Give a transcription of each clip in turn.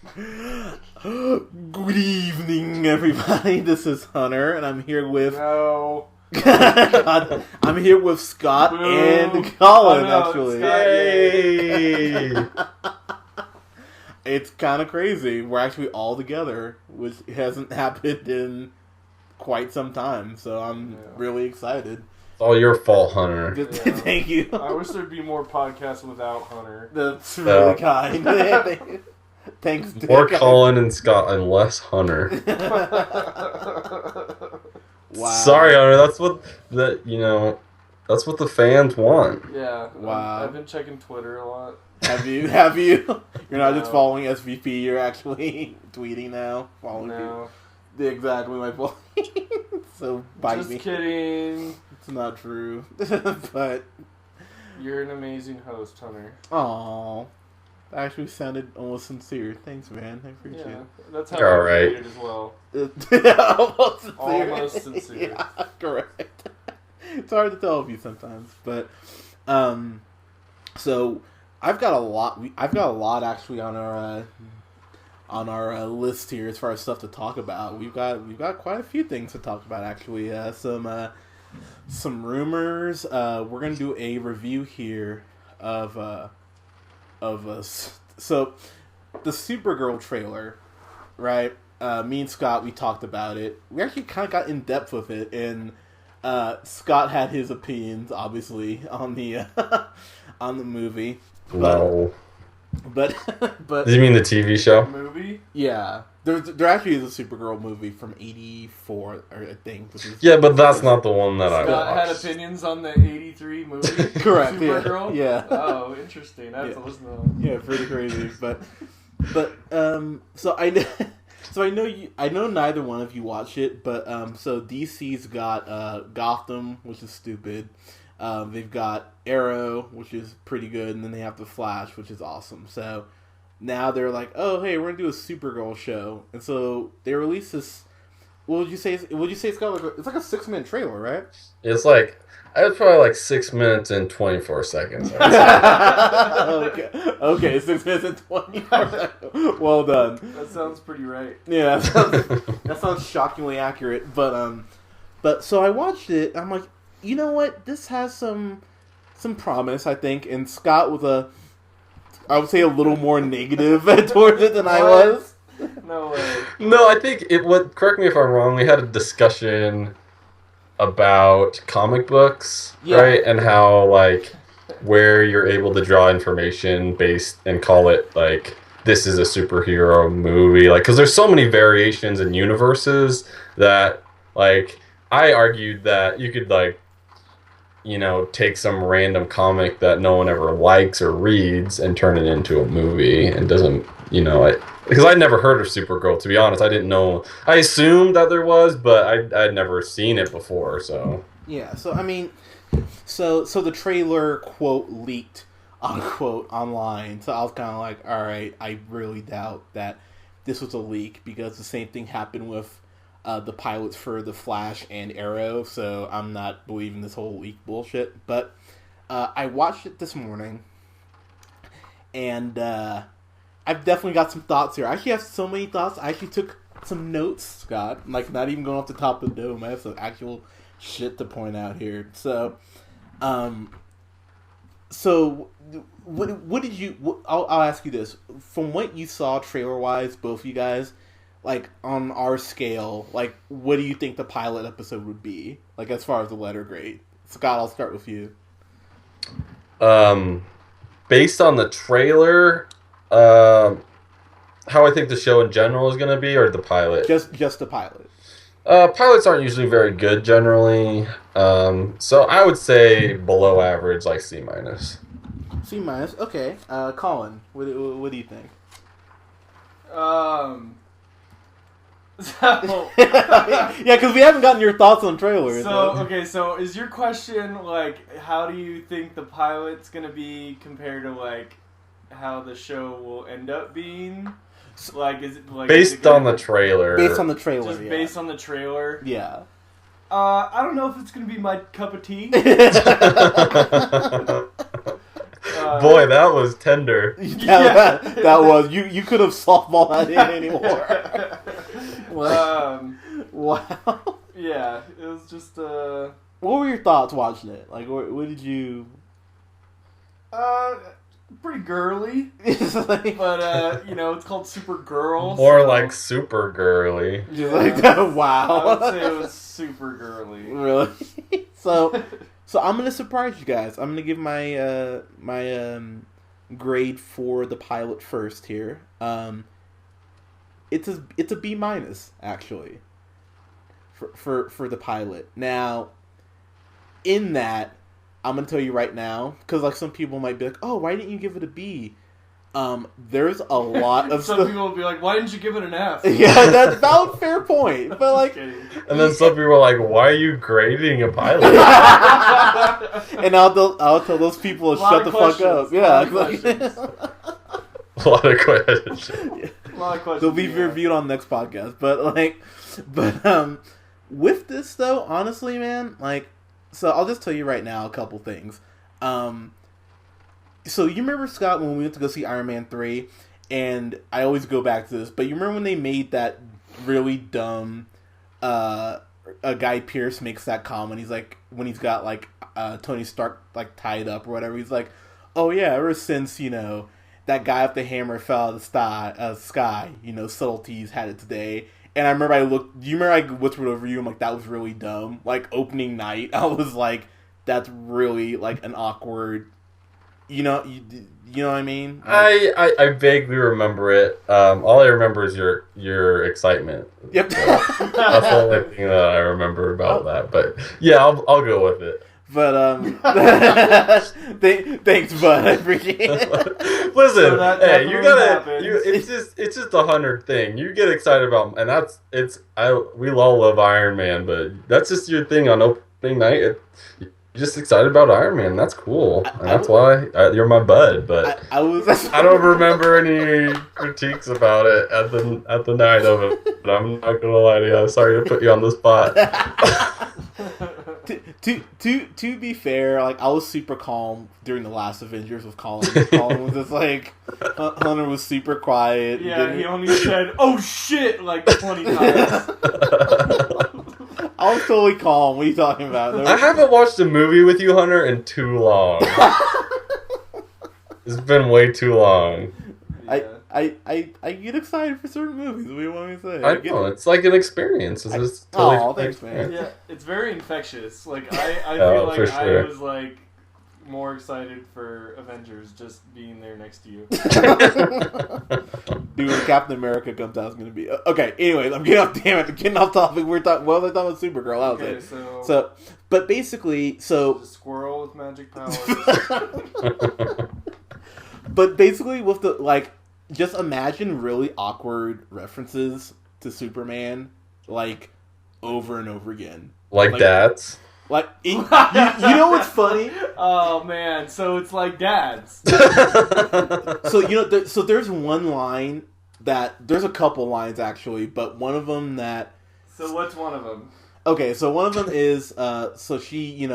Good evening, everybody. This is Hunter, and I'm here with. No. I'm here with Scott and Colin. Actually, Scott, yay! It's kind of crazy. We're actually all together, which hasn't happened in quite some time. So I'm really excited. It's all your fault, Hunter. Yeah. Thank you. I wish there'd be more podcasts without Hunter. That's really kind. Thanks, Dick. More Colin and Scott and less Hunter. Wow. Sorry, Hunter. That's what that's what the fans want. Yeah. Wow. I've been checking Twitter a lot. Have you? You're not just following SVP. You're actually tweeting now. Following people. Exactly my point. So bite Just me. kidding. It's not true. But You're an amazing host, Hunter. aww. That actually sounded almost sincere. Thanks, man. I appreciate Yeah, it. that's how You're I alright. read it as well. Almost sincere. Almost sincere. Yeah, correct. It's hard to tell with you sometimes, but so I've got a lot. I've got a lot actually on our list here as far as stuff to talk about. We've got quite a few things to talk about actually. Some rumors. We're gonna do a review here of us. So the Supergirl trailer, right? Me and Scott, we talked about it. We actually kind of got in depth with it, and Scott had his opinions, obviously, on the on the movie. No. But Do you mean the TV show? Movie? yeah, there actually is a Supergirl movie from '84, I think. Which is, Yeah, but that's not the one that I Scott had watched. opinions on the '83 movie. Correct. Supergirl? Yeah. Oh, interesting. I have to listen to that. Yeah, pretty crazy. But so I know neither one of you watched it, but so DC's got Gotham, which is stupid. They've got Arrow, which is pretty good, and then they have the Flash, which is awesome. So now they're like, oh hey, we're gonna do a Supergirl show, and so they released this. What would you say? It's got it's like a 6-minute trailer, right? It's like it was probably like 6 minutes and 24 seconds. Okay, 6 minutes and 24 seconds. Well done. That sounds pretty right. Yeah, that sounds shockingly accurate. But so I watched it. I'm like, you know what? This has some promise, I think. And Scott was I would say a little more negative towards it than I was. No way. No, I think correct me if I'm wrong, we had a discussion about comic books, right? And how, like, where you're able to draw information based and call it, like, this is a superhero movie. Like, because there's so many variations in universes that, like, I argued that you could, like, take some random comic that no one ever likes or reads and turn it into a movie and doesn't, because I'd never heard of Supergirl, to be honest. I didn't know. I assumed that there was, but I'd never seen it before, so. Yeah, so, I mean, so the trailer, quote, leaked, unquote, online. So I was kind of like, all right, I really doubt that this was a leak because the same thing happened with the pilots for The Flash and Arrow, so I'm not believing this whole leak bullshit. But I watched it this morning, and I've definitely got some thoughts here. I actually have so many thoughts. I actually took some notes, Scott. Like, not even going off the top of the dome. I have some actual shit to point out here. So, what did you... I'll ask you this. From what you saw trailer-wise, both of you guys, like, on our scale, like, what do you think the pilot episode would be? Like, as far as the letter grade. Scott, I'll start with you. Based on the trailer... how I think the show in general is going to be, or the pilot? Just the pilot. Pilots aren't usually very good generally, so I would say below average, like C-. C-, okay. Colin, what do you think? So, yeah, because we haven't gotten your thoughts on trailers. So is your question, like, how do you think the pilot's gonna be compared to, like, how the show will end up being? Like, is it like based on the trailer? Based on the trailer, just based on the trailer. Yeah. I don't know if it's gonna be my cup of tea. Boy, that was tender. That was you could have softball that in anymore. Wow. Yeah, it was just What were your thoughts watching it? Like, what did you? Pretty girly, but it's called Supergirl. More like super girly. Just like that. Wow. I would say it was super girly. Really? So I'm gonna surprise you guys. I'm gonna give my grade for the pilot first here. It's a B minus actually. For the pilot. Now, in that, I'm gonna tell you right now, because like some people might be like, "Oh, why didn't you give it a B?" There's a lot of some people will be like, "Why didn't you give it an F?" Yeah, that's a valid, fair point. But like, and then some people are like, "Why are you grading a pilot?" And I'll tell those people to shut the fuck up. Yeah, a lot of questions. A lot of questions. They'll be reviewed on the next podcast. But with this though, honestly, man, like. So I'll just tell you right now a couple things. So you remember, Scott, when we went to go see Iron Man 3, and I always go back to this, but you remember when they made that really dumb Guy Pearce makes that comment. He's like, when he's got like Tony Stark like tied up or whatever, he's like, "Oh yeah, ever since that guy with the hammer fell out of the sky, subtleties had it today." And I remember do you remember I whispered over you, I'm like, that was really dumb. Like, opening night, I was like, that's really, like, an awkward, you know what I mean? Like, I vaguely remember it. All I remember is your excitement. Yep. That's the only thing that I remember about that. But, yeah, I'll go with it. But, thanks, bud. I appreciate it. Listen, hey, you gotta, it's just a 100 thing. You get excited about, and we all love Iron Man, but that's just your thing on opening night. You're just excited about Iron Man. That's cool. And that's why you're my bud, but I don't remember any critiques about it at the night of it, but I'm not gonna lie to you. I'm sorry to put you on the spot. To be fair, like, I was super calm during the last Avengers with Colin. Colin was just like, Hunter was super quiet. Yeah, he only said, "Oh shit," like 20 times. I was totally calm. What are you talking about? I haven't watched a movie with you, Hunter, in too long. It's been way too long. Yeah. I get excited for certain movies. What do you want me to say? I know, it's like an experience. It's just totally thanks, man. Yeah, it's very infectious. Like, I feel like sure. I was, like, more excited for Avengers just being there next to you. Dude, when Captain America comes out, it's going to be... Okay, anyways, I'm getting off topic. We're talking about Supergirl. Okay, so, but basically, a squirrel with magic powers. But basically, with the, like... Just imagine really awkward references to Superman, like, over and over again. Like dads? Like, you know what's funny? Oh, man. So it's like dads. So, so there's one line there's a couple lines, actually, but one of them that... So what's one of them? Okay, so one of them is, so she,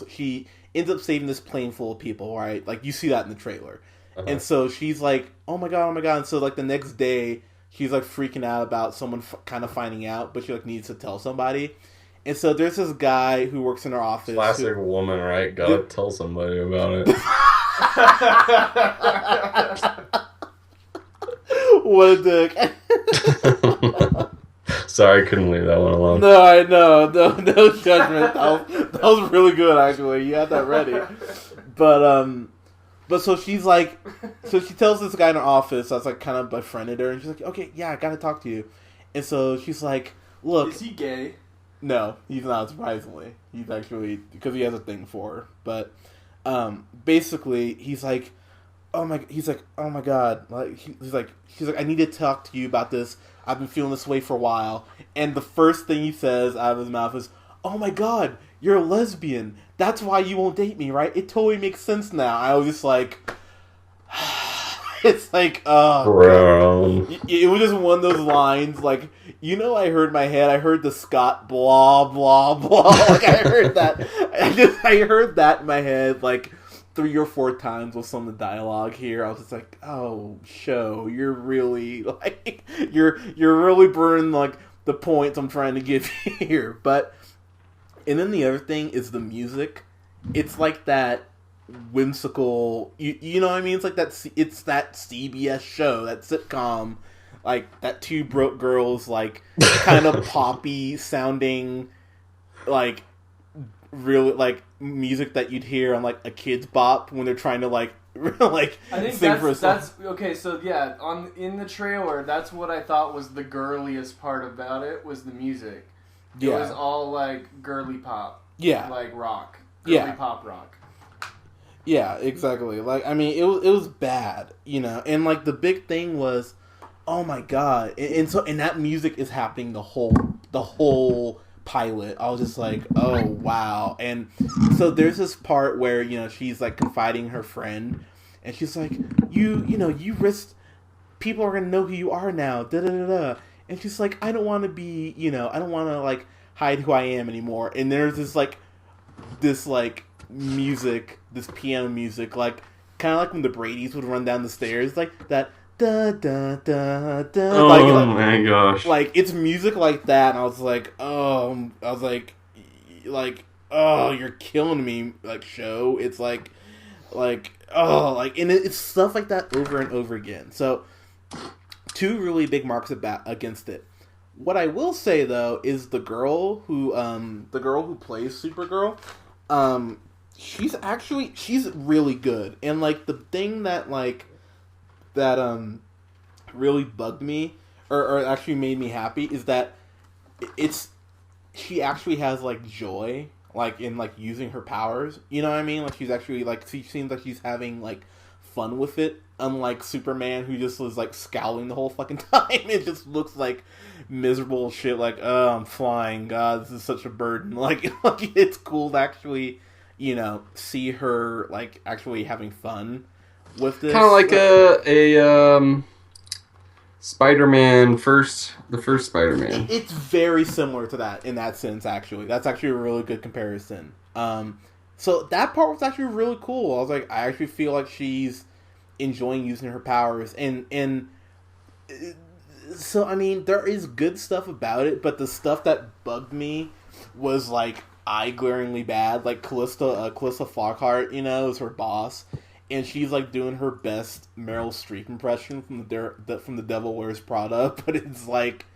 she ends up saving this plane full of people, right? Like, you see that in the trailer. Uh-huh. And so she's like, oh my god. And so, like, the next day, she's, like, freaking out about someone kind of finding out, but she, like, needs to tell somebody. And so there's this guy who works in her office. Classic woman, right? Gotta tell somebody about it. What a dick. Sorry, I couldn't leave that one alone. No, I know. No judgment. That was really good, actually. You had that ready. But so she's like, so she tells this guy in her office that's like kind of befriended her, and she's like, okay, yeah, I gotta talk to you. And so she's like, look. Is he gay? No, he's not, surprisingly. He's actually, because he has a thing for her. But basically, he's like, oh my god. Like, she's like, I need to talk to you about this. I've been feeling this way for a while. And the first thing he says out of his mouth is, oh my god, you're a lesbian. That's why you won't date me, right? It totally makes sense now. I was just like, it's like, bro. It was just one of those lines, like, I heard in my head, I heard the Scott blah, blah, blah. Like, I heard that. I heard that in my head, like, 3 or 4 times with some of the dialogue here. I was just like, oh, show, you're really like you're really burning like the points I'm trying to give here. But and then the other thing is the music. It's like that whimsical, you know what I mean? It's like it's that CBS show, that sitcom, like that Two Broke Girls, like kind of poppy sounding, like really like music that you'd hear on like a Kid's Bop when they're trying to like like I think sing for a song. that's okay. So yeah, in the trailer, that's what I thought was the girliest part about it was the music. It was all like girly pop, like rock, girly pop rock. Yeah, exactly. Like, I mean, it was bad, you know, and like the big thing was, oh my god, and that music is happening the whole pilot. I was just like, oh wow. And so there's this part where, you know, she's like confiding her friend, and she's like, you know, you risked, people are gonna know who you are now, da da da da. And she's like, I don't want to be, you know, I don't want to like hide who I am anymore. And there's this music, this piano music, like kind of like when the Bradys would run down the stairs, like that da da da da. Oh like, my gosh! Like it's music like that, and I was like, oh, you're killing me, like show. It's like, and it's stuff like that over and over again. So, 2 really big marks against it. What I will say though is the girl who plays Supergirl, she's really good. And like the thing that really bugged me or actually made me happy is that she actually has like joy like in like using her powers. You know what I mean? Like she's actually like she seems like she's having like fun with it. Unlike Superman, who just was like scowling the whole fucking time. It just looks like miserable shit. Like, oh, I'm flying. God, this is such a burden. Like it's cool to actually, you know, see her like actually having fun with this. Kind of like a Spider-Man the first Spider-Man. It's very similar to that in that sense. Actually, that's actually a really good comparison. So that part was actually really cool. I was like, I actually feel like she's enjoying using her powers, and so I mean there is good stuff about it, but the stuff that bugged me was like eye-glaringly bad. Like Callista Flockhart, you know, is her boss, and she's like doing her best Meryl Streep impression from the Devil Wears Prada, but it's like,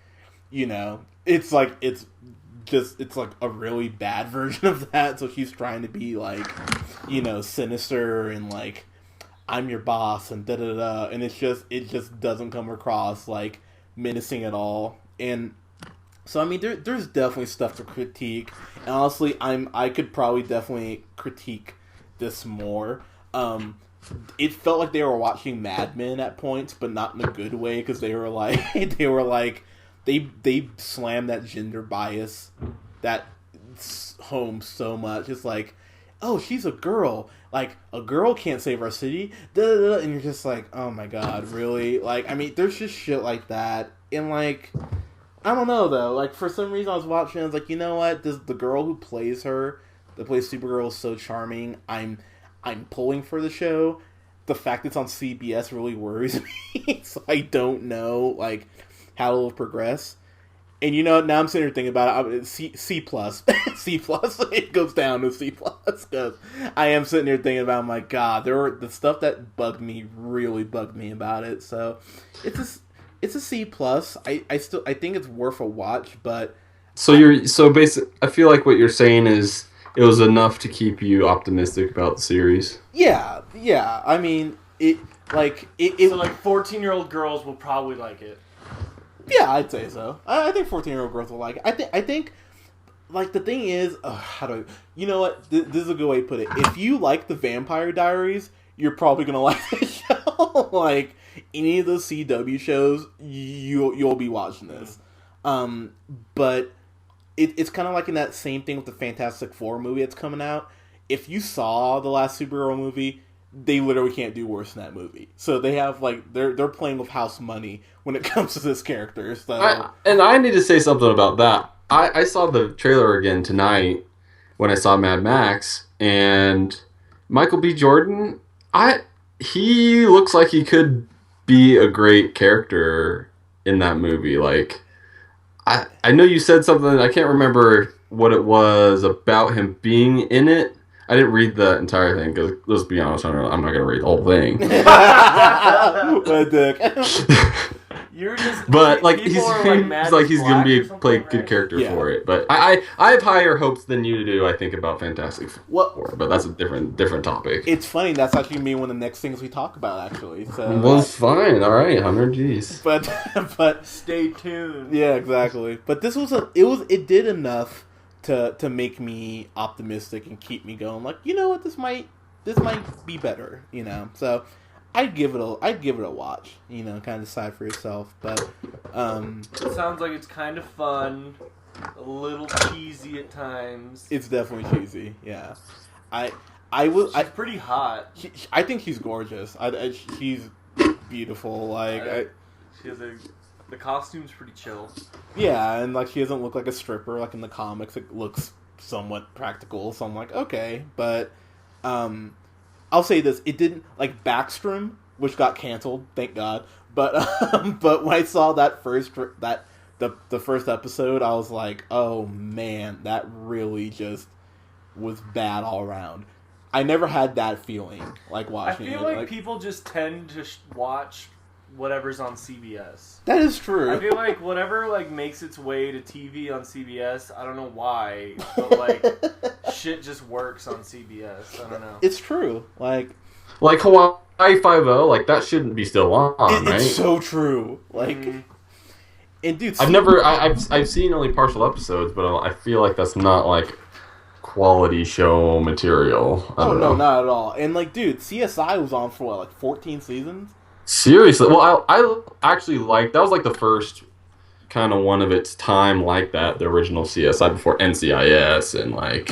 you know, it's like a really bad version of that. So she's trying to be like, you know, sinister and like, I'm your boss and da da da, and it just doesn't come across like menacing at all. And so I mean, there's definitely stuff to critique, and honestly, I could probably definitely critique this more. It felt like they were watching Mad Men at points, but not in a good way, because they slammed that gender bias that home so much. It's like, oh, she's a girl. Like, a girl can't save our city. Da-da-da. And you're just like, oh my god, really? Like, I mean, there's just shit like that. And, like, I don't know, though. Like, for some reason I was watching, I was like, you know what? The girl who plays her, that plays Supergirl, is so charming. I'm pulling for the show. The fact it's on CBS really worries me. So I don't know, like, how it'll progress. And you know, now I'm sitting here thinking about it. C plus, C plus. It goes down to C plus because I am sitting here thinking about. My God, the stuff that really bugged me about it. So it's a C plus. I think it's worth a watch, but so basically, I feel like what you're saying is it was enough to keep you optimistic about the series. Yeah. I mean, so like 14-year-old girls will probably like it. Yeah, I'd say so. I think 14-year-old girls will like it. I think, like, the thing is, you know what? This is a good way to put it. If you like the Vampire Diaries, you're probably gonna like this show. Like, any of those CW shows, you'll be watching this. But it's kind of like in that same thing with the Fantastic Four movie that's coming out. If you saw the last Supergirl movie, they literally can't do worse than that movie. So they have, like, they're playing with house money when it comes to this character. So I need to say something about that. I saw the trailer again tonight when I saw Mad Max, and Michael B. Jordan, he looks like he could be a great character in that movie. Like, I know you said something, I can't remember what it was about him being in it. I didn't read the entire thing because, let's be honest, I'm not going to read the whole thing. What dick? You're just, but like he's like he's going to play a good right? character for it. But I have higher hopes than you do, I think, about Fantastic Four. But that's a different topic. It's funny. That's actually me one of the next things we talk about, actually. So well, fine. All right, Hunter. Jeez. But stay tuned. Yeah, exactly. But this it did enough to make me optimistic and keep me going. Like, you know what, this might be better. You know, so. I'd give it a watch, you know, kind of decide for yourself. But it sounds like it's kind of fun, a little cheesy at times. It's definitely cheesy, yeah. She's pretty hot. I think she's gorgeous. She's beautiful. Like she has the costume's pretty chill. Yeah, and like she doesn't look like a stripper like in the comics. It looks somewhat practical. So I'm like, okay, but I'll say this: it didn't like Backstrom, which got canceled, thank God. But when I saw the first episode, I was like, oh man, that really just was bad all around. I never had that feeling like watching it. I feel like people just tend to watch whatever's on CBS. That is true. I feel like whatever like makes its way to TV on CBS, I don't know why, but like shit just works on CBS. I don't know. It's true. Like Hawaii 5-0, like that shouldn't be still on, right? It's so true. Like, and dude, I've seen only partial episodes, but I feel like that's not like quality show material. I don't know. Not at all. And like, dude, CSI was on for what, like 14 seasons? Seriously? Well, I actually that was like the first kind of one of its time like that, the original CSI before NCIS and like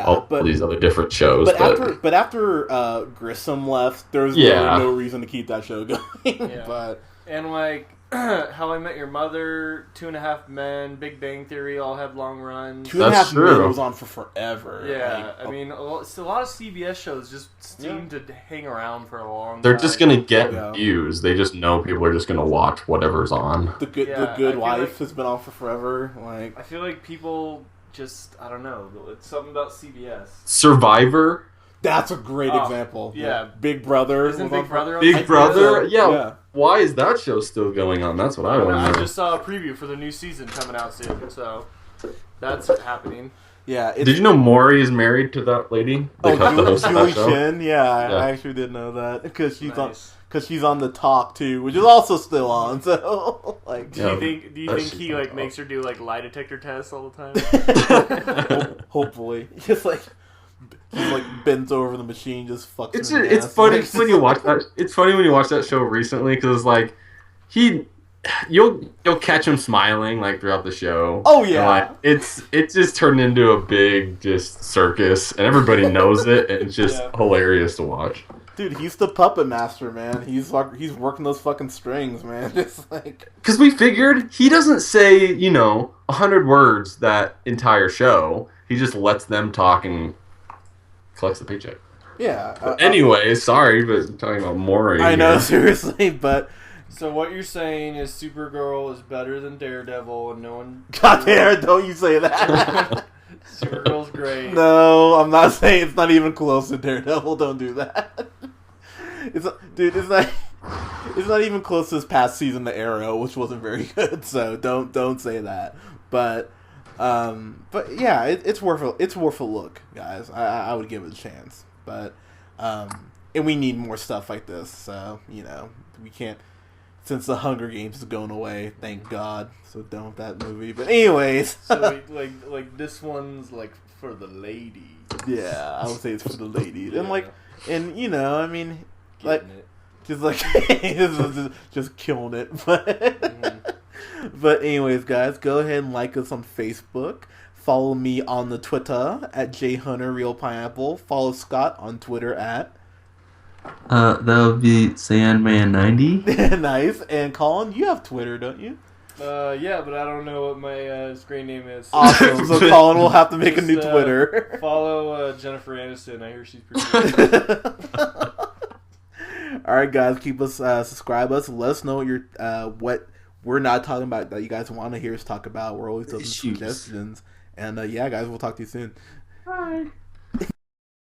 all these other different shows. But after Grissom left, there was no reason to keep that show going. Yeah. And like How I Met Your Mother, 2.5 Men, Big Bang Theory all had long runs. 2.5 Men was on for forever. Yeah, I mean, a lot of CBS shows just seem to hang around for a long time. They're just going to get views. They just know people are just going to watch whatever's on. The Good Wife has been on for forever. Like, I feel like people just, I don't know, it's something about CBS. Survivor. That's a great example. Yeah. Big Brother. Isn't Big Brother on Big Brother? Yeah. Why is that show still going on? That's what I want to know. I just saw a preview for the new season coming out soon, so that's happening. Yeah. Did you know Maury is married to that lady? Julie Chen? Yeah, I actually did know that because she's on The Talk too, which is also still on. So, like, do you think he like makes her do like lie detector tests all the time? Hopefully, just like bends over the machine, just fucks. It's funny when you watch that. It's funny when you watch that show recently because like you'll catch him smiling like throughout the show. Oh yeah, and, like, it's just turned into a big just circus, and everybody knows it, and it's just hilarious to watch. Dude, he's the puppet master, man. He's working those fucking strings, man. It's like, because we figured he doesn't say 100 words that entire show. He just lets them talk and collects the paycheck. Yeah. Anyway, sorry, but I'm talking about Maury. I know, seriously, but. So what you're saying is Supergirl is better than Daredevil, and no one. God damn, don't you say that. Supergirl's great. No, I'm not saying it's not even close to Daredevil. Don't do that. It's not even close to this past season, The Arrow, which wasn't very good. So don't say that. But yeah, it's worth a look, guys. I would give it a chance. But and we need more stuff like this. So we can't. Since the Hunger Games is going away, thank God. So done with that movie. But anyways, so like this one's like for the ladies. Yeah, I would say it's for the ladies, and I mean, just killing it. But anyways, guys, go ahead and like us on Facebook. Follow me on the Twitter at JHunterRealPineapple. Follow Scott on Twitter at. That would be Sandman90. Nice. And Colin, you have Twitter, don't you? Yeah, but I don't know what my screen name is. Awesome. So Colin will have to make a new Twitter. Follow Jennifer Aniston. I hear she's pretty good. Alright, guys. Keep us, subscribe us. Let us know what we're not talking about that you guys want to hear us talk about. We're always open to suggestions. And yeah, guys, we'll talk to you soon. Bye.